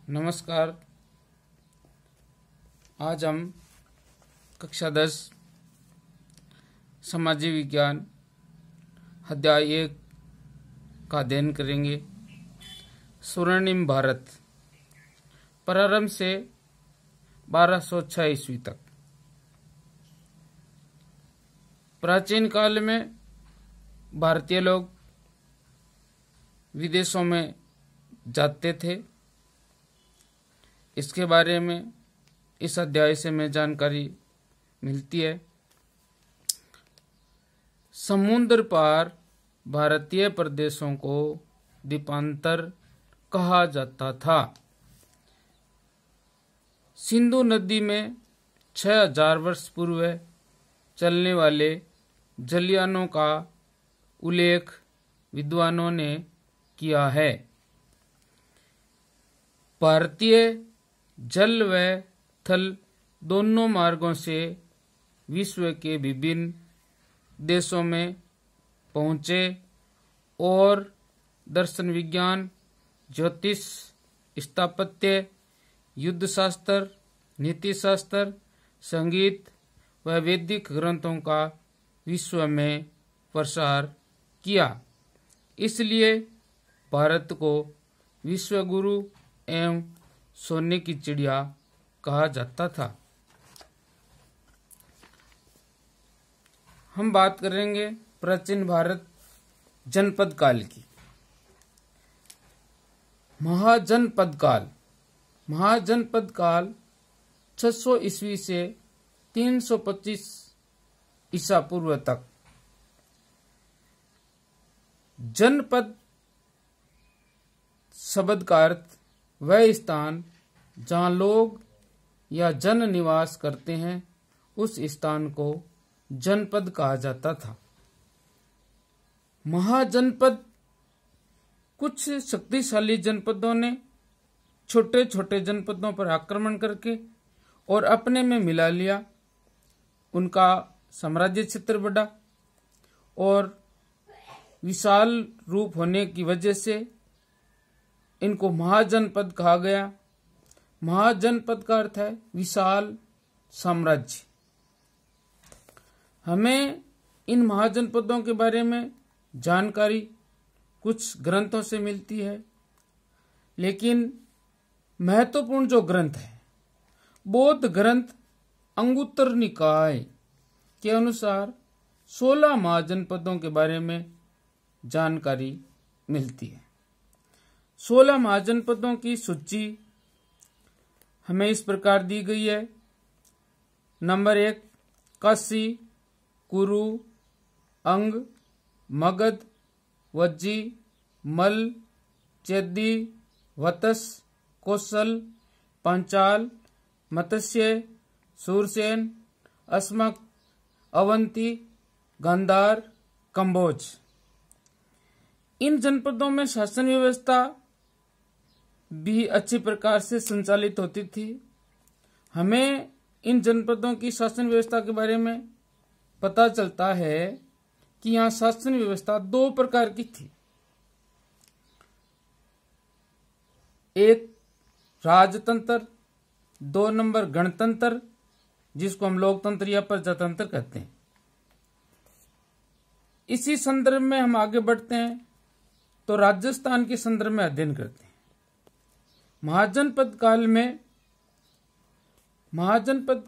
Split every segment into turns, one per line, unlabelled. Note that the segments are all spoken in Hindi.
नमस्कार। आज हम कक्षा 10 सामाजिक विज्ञान अध्याय 1 का अध्ययन करेंगे। स्वर्णिम भारत, प्रारंभ से 1206 ईस्वी तक। प्राचीन काल में भारतीय लोग विदेशों में जाते थे। इसके बारे में इस अध्याय से हमें जानकारी मिलती है। समुद्र पार भारतीय प्रदेशों को द्वीपांतर कहा जाता था। सिंधु नदी में 6000 वर्ष पूर्व चलने वाले जलयानों का उल्लेख विद्वानों ने किया है। भारतीय जल व थल दोनों मार्गों से विश्व के विभिन्न देशों में पहुंचे और दर्शन विज्ञान, ज्योतिष, स्थापत्य, युद्ध शास्त्र, नीति शास्त्र, संगीत व वैदिक ग्रंथों का विश्व में प्रसार किया। इसलिए भारत को विश्वगुरु एवं सोने की चिड़िया कहा जाता था। हम बात करेंगे प्राचीन भारत जनपद काल की। महाजनपद काल 600 ईस्वी से 325 ईसा पूर्व तक। जनपद शब्द का अर्थ वह स्थान जहाँ लोग या जन निवास करते हैं, उस स्थान को जनपद कहा जाता था। महाजनपद कुछ शक्तिशाली जनपदों ने छोटे छोटे जनपदों पर आक्रमण करके और अपने में मिला लिया। उनका साम्राज्य क्षेत्र बढ़ा और विशाल रूप होने की वजह से इनको महाजनपद कहा गया। महाजनपद का अर्थ है विशाल साम्राज्य। हमें इन महाजनपदों के बारे में जानकारी कुछ ग्रंथों से मिलती है, लेकिन महत्वपूर्ण जो ग्रंथ है, बौद्ध ग्रंथ अंगुत्तर निकाय के अनुसार 16 महाजनपदों के बारे में जानकारी मिलती है। 16 महाजनपदों की सूची हमें इस प्रकार दी गई है। नंबर 1 काशी, कुरु, अंग, मगध, वज्जी, मल, चेदी, वतस, कौशल, पांचाल, मत्स्य, सूरसेन, अस्मक, अवंती, गांधार, कंबोज। इन जनपदों में शासन व्यवस्था भी अच्छी प्रकार से संचालित होती थी। हमें इन जनपदों की शासन व्यवस्था के बारे में पता चलता है कि यहाँ शासन व्यवस्था 2 प्रकार की थी। एक राजतंत्र, 2 नंबर गणतंत्र, जिसको हम लोकतंत्र या प्रजातंत्र कहते हैं। इसी संदर्भ में हम आगे बढ़ते हैं तो राजस्थान के संदर्भ में अध्ययन करते हैं। महाजनपद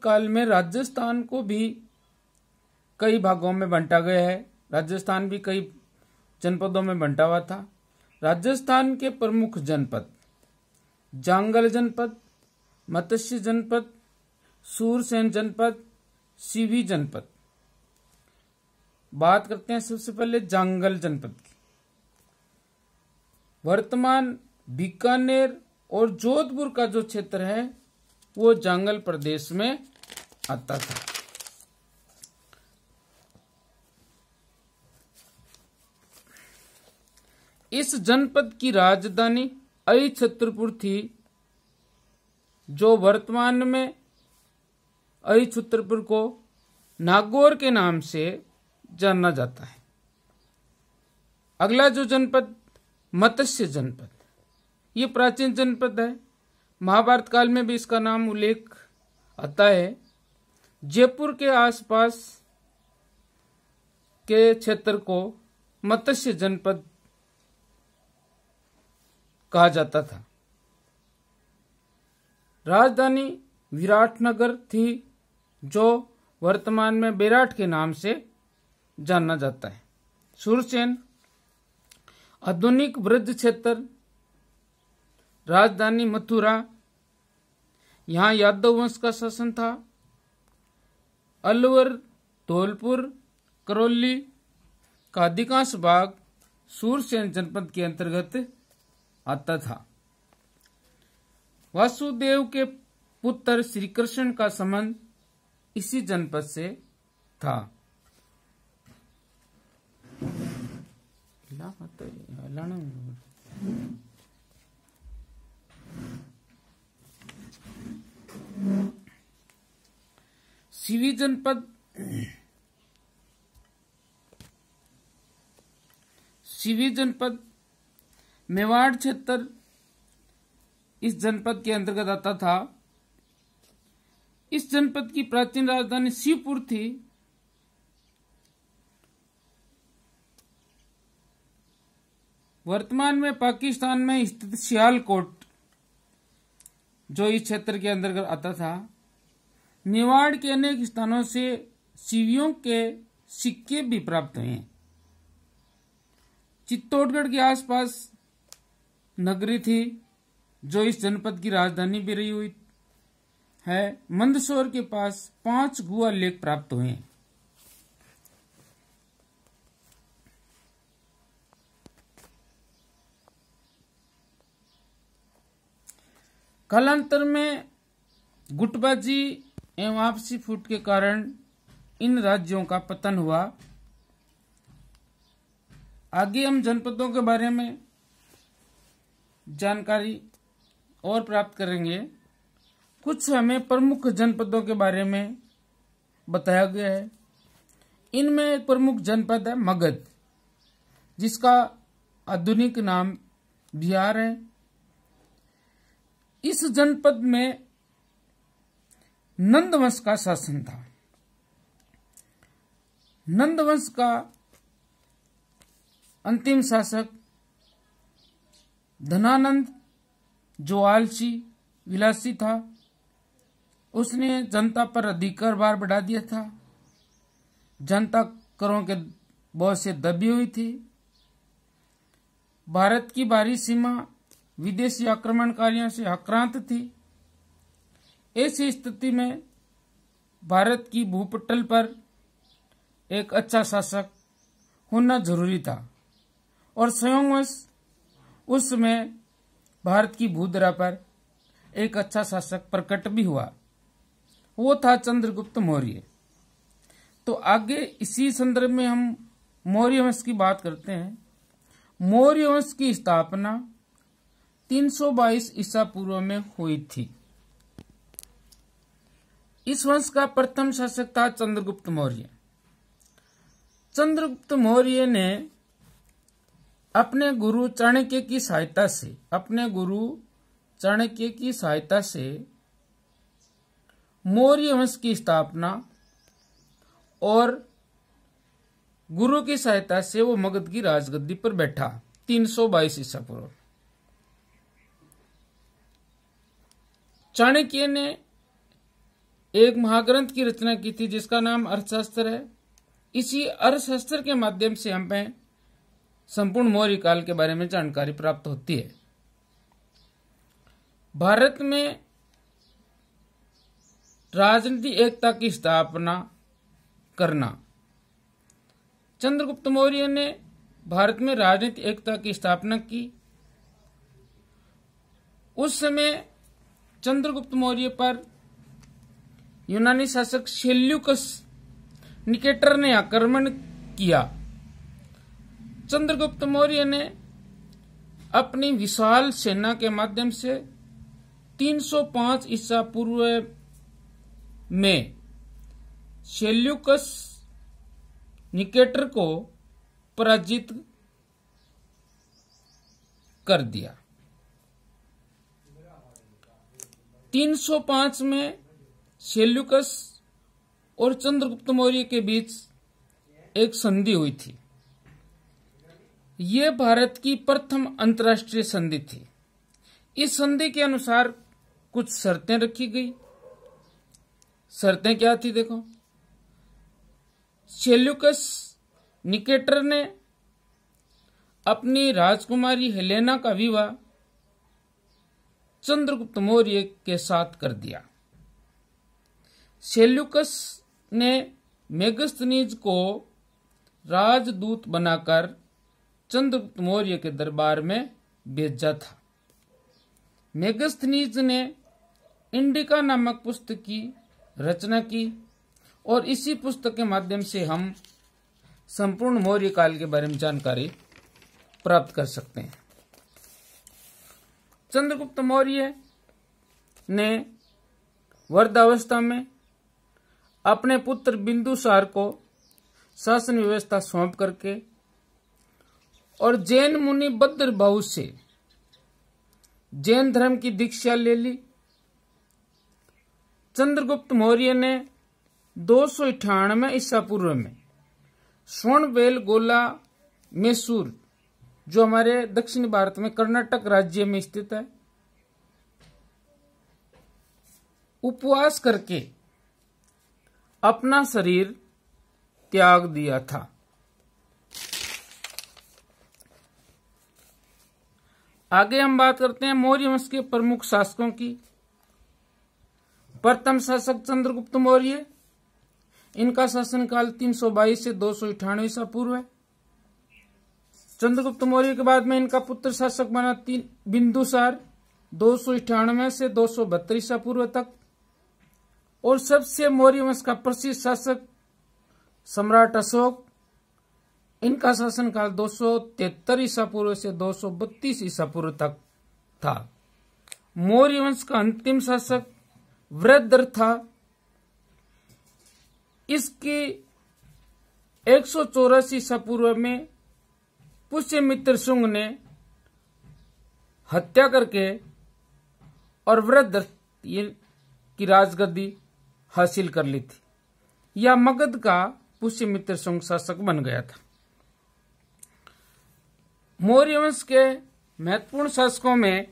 काल में राजस्थान को भी कई भागों में बांटा गया है। राजस्थान भी कई जनपदों में बंटा हुआ था। राजस्थान के प्रमुख जनपद जांगल जनपद, मत्स्य जनपद, सूरसेन जनपद, सीवी जनपद। बात करते हैं सबसे पहले जांगल जनपद की। वर्तमान बीकानेर और जोधपुर का जो क्षेत्र है वो जांगल प्रदेश में आता था। इस जनपद की राजधानी अहिछत्रपुर थी, जो वर्तमान में अहिछत्रपुर को नागौर के नाम से जाना जाता है। अगला जो जनपद मत्स्य जनपद, ये प्राचीन जनपद है। महाभारत काल में भी इसका नाम उल्लेख आता है। जयपुर के आसपास के क्षेत्र को मत्स्य जनपद कहा जाता था। राजधानी विराटनगर थी, जो वर्तमान में बेराट के नाम से जाना जाता है। सूरसेन आधुनिक ब्रज क्षेत्र, राजधानी मथुरा, यहाँ यादव वंश का शासन था। अलवर, धौलपुर, करौली का अधिकांश भाग सूरसेन जनपद के अंतर्गत आता था। वासुदेव के पुत्र श्री कृष्ण का संबंध इसी जनपद से था। सीवी जनपद मेवाड़ क्षेत्र इस जनपद के अंतर्गत आता था। इस जनपद की प्राचीन राजधानी शिवपुर थी। वर्तमान में पाकिस्तान में स्थित सियालकोट, जो इस क्षेत्र के अंतर्गत आता था। मेवाड़ के अनेक स्थानों से शिवियों के सिक्के भी प्राप्त हुए हैं। चित्तौड़गढ़ के आसपास नगरी थी, जो इस जनपद की राजधानी भी रही हुई है। मंदसौर के पास 5 गुहा लेख प्राप्त हुए हैं। कालांतर में गुटबाजी एवं आपसी फूट के कारण इन राज्यों का पतन हुआ। आगे हम जनपदों के बारे में जानकारी और प्राप्त करेंगे। कुछ हमें प्रमुख जनपदों के बारे में बताया गया है। इनमें एक प्रमुख जनपद है मगध, जिसका आधुनिक नाम बिहार है। इस जनपद में नंद वंश का शासन था। नंद वंश का अंतिम शासक धनानंद, जो आलसी विलासी था, उसने जनता पर अधिकार भार बढ़ा दिया था। जनता करों के बोझ से दबी हुई थी। भारत की बाहरी सीमा विदेशी आक्रमणकारियों से आक्रांत थी। ऐसी स्थिति में भारत की भूपटल पर एक अच्छा शासक होना जरूरी था, और संयोगवश उस समय भारत की भूधरा पर एक अच्छा शासक प्रकट भी हुआ। वो था चंद्रगुप्त मौर्य। तो आगे इसी संदर्भ में हम मौर्य वंश की बात करते हैं। मौर्य वंश की स्थापना 322 ईसा पूर्व में हुई थी। इस वंश का प्रथम शासक था चंद्रगुप्त मौर्य। चंद्रगुप्त मौर्य ने अपने गुरु चाणक्य की सहायता से मौर्य वंश की स्थापना, और गुरु की सहायता से वो मगध की राजगद्दी पर बैठा 322 ईसा पूर्व। चाणक्य ने एक महाग्रंथ की रचना की थी, जिसका नाम अर्थशास्त्र है। इसी अर्थशास्त्र के माध्यम से हमें संपूर्ण मौर्य काल के बारे में जानकारी प्राप्त होती है। भारत में राजनीतिक एकता की स्थापना करना। चंद्रगुप्त मौर्य ने भारत में राजनीतिक एकता की स्थापना की। उस समय चंद्रगुप्त मौर्य पर यूनानी शासक सेल्यूकस निकेटर ने आक्रमण किया। चंद्रगुप्त मौर्य ने अपनी विशाल सेना के माध्यम से 305 ईसा पूर्व में सेल्यूकस निकेटर को पराजित कर दिया। 305 में सेल्यूकस और चंद्रगुप्त मौर्य के बीच एक संधि हुई थी। यह भारत की प्रथम अंतर्राष्ट्रीय संधि थी। इस संधि के अनुसार कुछ शर्तें रखी गई। शर्तें क्या थी देखो। सेल्यूकस निकेटर ने अपनी राजकुमारी हेलेना का विवाह चंद्रगुप्त मौर्य के साथ कर दिया। सेल्यूकस ने मेगस्थनीज को राजदूत बनाकर चंद्रगुप्त मौर्य के दरबार में भेजा था। मेगस्थनीज ने इंडिका नामक पुस्तक की रचना की और इसी पुस्तक के माध्यम से हम संपूर्ण मौर्य काल के बारे में जानकारी प्राप्त कर सकते हैं। चंद्रगुप्त मौर्य ने वृद्धावस्था में अपने पुत्र बिंदुसार को शासन व्यवस्था सौंप करके और जैन मुनि भद्रभाऊ से जैन धर्म की दीक्षा ले ली। चंद्रगुप्त मौर्य ने 298 ईसा पूर्व में श्रवणबेलगोला मैसूर, जो हमारे दक्षिण भारत में कर्नाटक राज्य में स्थित है, उपवास करके अपना शरीर त्याग दिया था। आगे हम बात करते हैं मौर्य वंश के प्रमुख शासकों की। प्रथम शासक चंद्रगुप्त मौर्य, इनका शासनकाल 322 से 298 ईसा पूर्व है। चंद्रगुप्त मौर्य के बाद में इनका पुत्र शासक बना बिंदुसार 298 से 272 ईसा पूर्व तक। और सबसे मौर्य वंश का प्रसिद्ध शासक सम्राट अशोक, इनका शासनकाल 273 ईसा पूर्व से 232 ईसा पूर्व तक था। मौर्य वंश का अंतिम शासक वृद्र था। इसकी 184 ईसा पूर्व में पुष्यमित्र शुंग ने हत्या करके और वृद्र की राजगद्दी हासिल कर ली थी। यह मगध का पुष्यमित्र शुंग शासक बन गया था। मौर्य वंश के महत्वपूर्ण शासकों में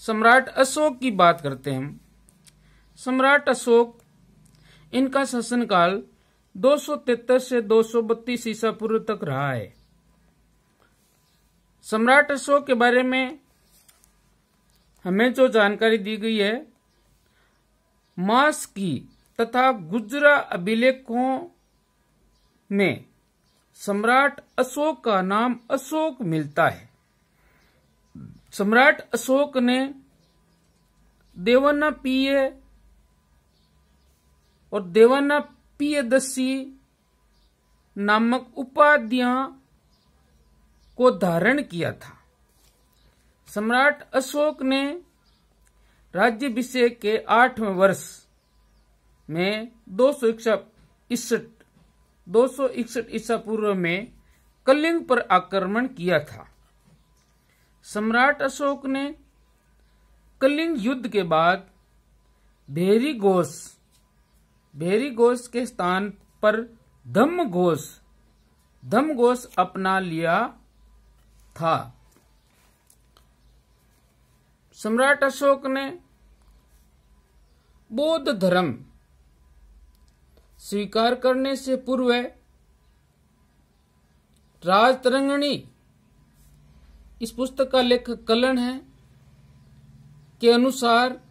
सम्राट अशोक की बात करते हैं हम। सम्राट अशोक, इनका शासनकाल 273 से 232 ईसा पूर्व तक रहा है। सम्राट अशोक के बारे में हमें जो जानकारी दी गई है, मास की तथा गुजरा अभिलेखों में सम्राट अशोक का नाम अशोक मिलता है। सम्राट अशोक ने देवानापिय और देवानापियदसी नामक उपाधियां को धारण किया था। सम्राट अशोक ने राज्याभिषेक के 8वें वर्ष में 261 ईसा पूर्व में कलिंग पर आक्रमण किया था। सम्राट अशोक ने कलिंग युद्ध के बाद भेरीघोष के स्थान पर धम्मघोष अपना लिया था। सम्राट अशोक ने बौद्ध धर्म स्वीकार करने से पूर्व राजतरंगिणी, इस पुस्तक का लेखक कलन है, के अनुसार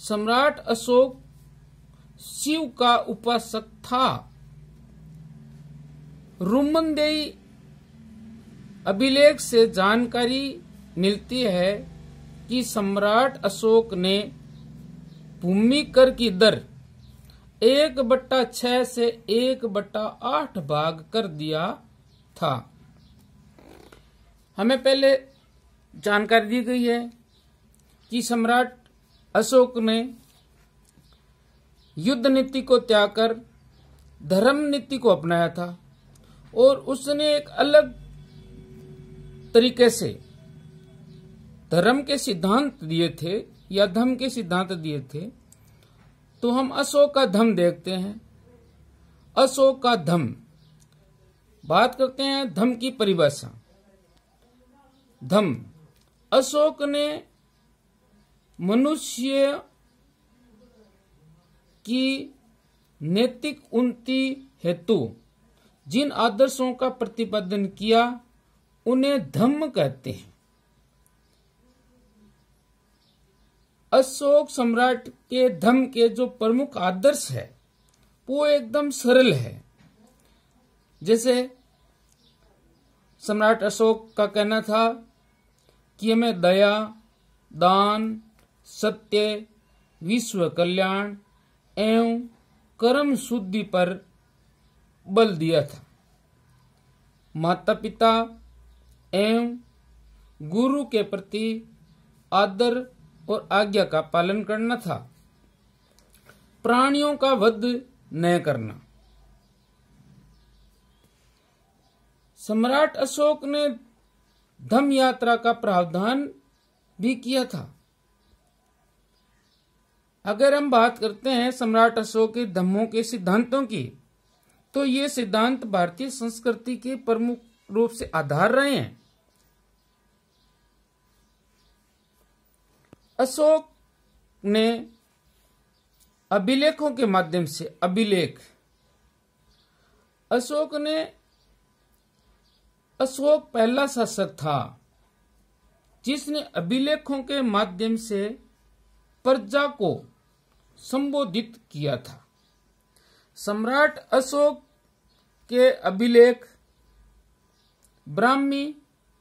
सम्राट अशोक शिव का उपासक था। रुमनदेई अभिलेख से जानकारी मिलती है कि सम्राट अशोक ने भूमि कर की दर 1/6 से 1/8 भाग कर दिया था। हमें पहले जानकारी दी गई है कि सम्राट अशोक ने युद्ध नीति को त्याग कर धर्म नीति को अपनाया था और उसने एक अलग तरीके से धर्म के सिद्धांत दिए थे या धम के सिद्धांत दिए थे, तो हम अशोक का धम देखते हैं। अशोक का धम, बात करते हैं धम की परिभाषा। धम, अशोक ने मनुष्य की नैतिक उन्नति हेतु जिन आदर्शों का प्रतिपादन किया उन्हें धम्म कहते हैं। अशोक सम्राट के धम्म के जो प्रमुख आदर्श है वो एकदम सरल है। जैसे सम्राट अशोक का कहना था कि हमें दया, दान, सत्य, विश्व कल्याण एवं कर्म शुद्धि पर बल दिया था। माता पिता एवं गुरु के प्रति आदर और आज्ञा का पालन करना था। प्राणियों का वध न करना। सम्राट अशोक ने धम्म यात्रा का प्रावधान भी किया था। अगर हम बात करते हैं सम्राट अशोक के धम्मों के सिद्धांतों की, तो ये सिद्धांत भारतीय संस्कृति के प्रमुख रूप से आधार रहे हैं। अशोक ने अभिलेखों के माध्यम से अशोक पहला शासक था जिसने अभिलेखों के माध्यम से प्रजा को संबोधित किया था। सम्राट अशोक के अभिलेख ब्राह्मी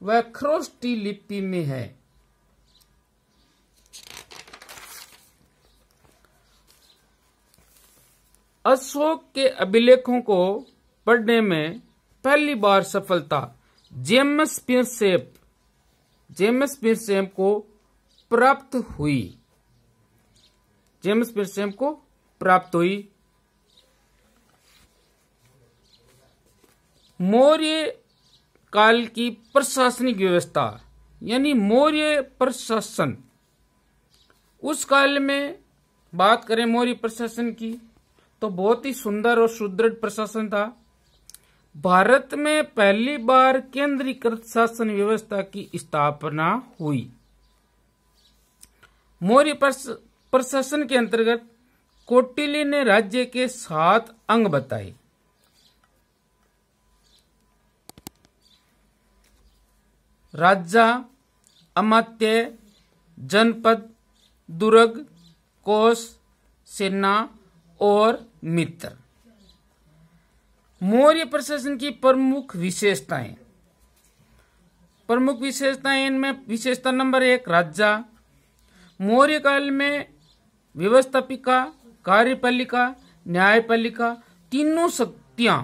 व खरोष्टी लिपि में है। अशोक के अभिलेखों को पढ़ने में पहली बार सफलता जेम्स पियरसेप को प्राप्त हुई। मौर्य काल की प्रशासनिक व्यवस्था यानी मौर्य प्रशासन, उस काल में बात करें मौर्य प्रशासन की तो बहुत ही सुंदर और सुदृढ़ प्रशासन था। भारत में पहली बार केंद्रीकृत शासन व्यवस्था की स्थापना हुई। मौर्य प्रशासन के अंतर्गत कौटिल्य ने राज्य के 7 अंग बताए। राजा, अमात्य, जनपद, दुर्ग, कोष, सेना और मित्र। मौर्य प्रशासन की प्रमुख विशेषताएं इनमें विशेषता नंबर 1 राजा। मौर्य काल में व्यवस्थापिका, कार्यपालिका, न्यायपालिका तीनों शक्तियां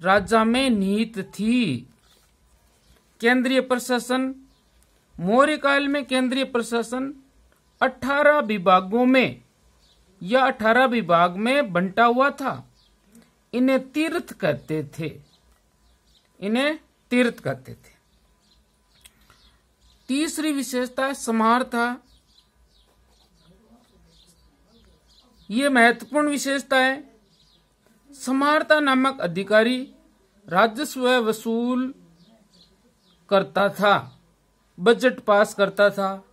राजा में निहित थी। केंद्रीय प्रशासन, मौर्य काल में केंद्रीय प्रशासन 18 विभागों में या 18 विभाग में बंटा हुआ था। इन्हें तीर्थ कहते थे। तीसरी विशेषता समार था। ये महत्वपूर्ण विशेषता है। समाहर्ता नामक अधिकारी राजस्व वसूल करता था, बजट पास करता था,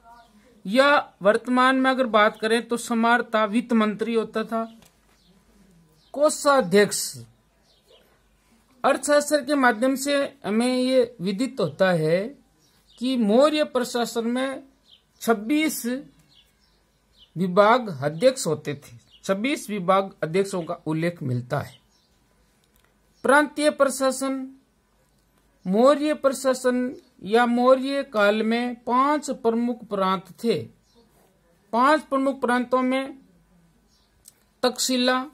या वर्तमान में अगर बात करें तो समाहर्ता वित्त मंत्री होता था। कोषाध्यक्ष, अर्थशास्त्र के माध्यम से हमें ये विदित होता है कि मौर्य प्रशासन में 26 विभाग अध्यक्ष होते थे। 26 विभाग अध्यक्षों का उल्लेख मिलता है। प्रांतीय प्रशासन, मौर्य प्रशासन या मौर्य काल में 5 प्रमुख प्रांत थे। 5 प्रमुख प्रांतों में तक्षशिला,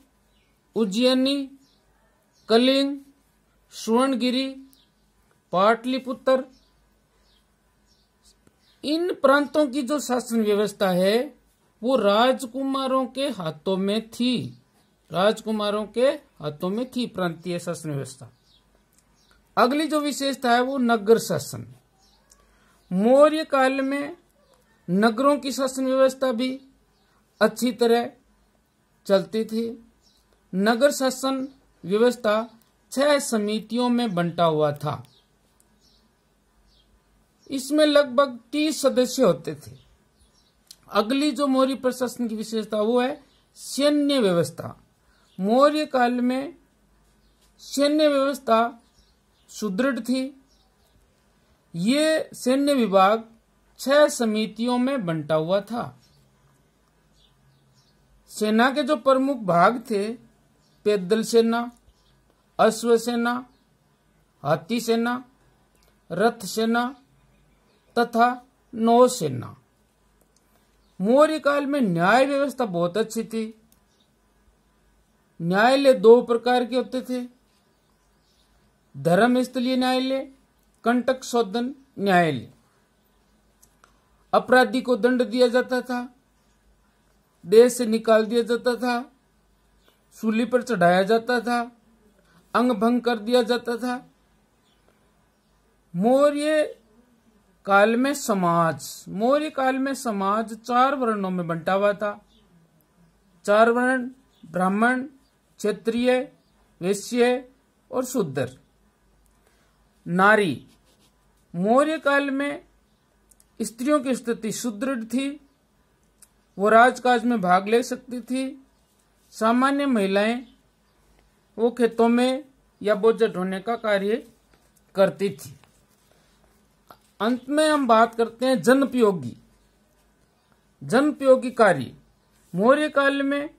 उज्जैनी, कलिंग, सुवर्णगिरी, पाटलिपुत्र। इन प्रांतों की जो शासन व्यवस्था है वो राजकुमारों के हाथों में थी। प्रांतीय शासन व्यवस्था। अगली जो विशेषता है वो नगर शासन। मौर्य काल में नगरों की शासन व्यवस्था भी अच्छी तरह चलती थी। नगर शासन व्यवस्था 6 समितियों में बंटा हुआ था। इसमें लगभग 30 सदस्य होते थे। अगली जो मौर्य प्रशासन की विशेषता वो है सैन्य व्यवस्था। मौर्य काल में सैन्य व्यवस्था सुदृढ़ थी। ये सैन्य विभाग 6 समितियों में बंटा हुआ था। सेना के जो प्रमुख भाग थे, पैदल सेना, अश्व सेना, हाथी सेना, रथ सेना तथा नौसेना। मौर्य काल में न्याय व्यवस्था बहुत अच्छी थी। न्यायालय 2 प्रकार के होते थे, धर्मस्थलीय न्यायालय, कंटक शोधन न्यायालय। अपराधी को दंड दिया जाता था, देश से निकाल दिया जाता था, सूली पर चढ़ाया जाता था, अंग भंग कर दिया जाता था। मौर्य काल में समाज 4 वर्णों में बंटा हुआ था। 4 वर्ण, ब्राह्मण, क्षत्रिय, वैश्य और शूद्र। नारी, मौर्य काल में स्त्रियों की स्थिति सुदृढ़ थी। वो राजकाज में भाग ले सकती थी। सामान्य महिलाएं वो खेतों में या बोझ ढोने का कार्य करती थी। अंत में हम बात करते हैं जनपयोगी कार्य। मौर्य काल में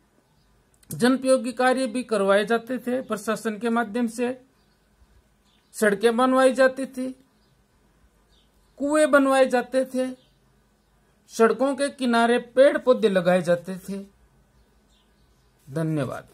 जनपयोगी कार्य भी करवाए जाते थे। प्रशासन के माध्यम से सड़कें बनवाई जाती थी, कुएं बनवाए जाते थे, सड़कों के किनारे पेड़ पौधे लगाए जाते थे। धन्यवाद।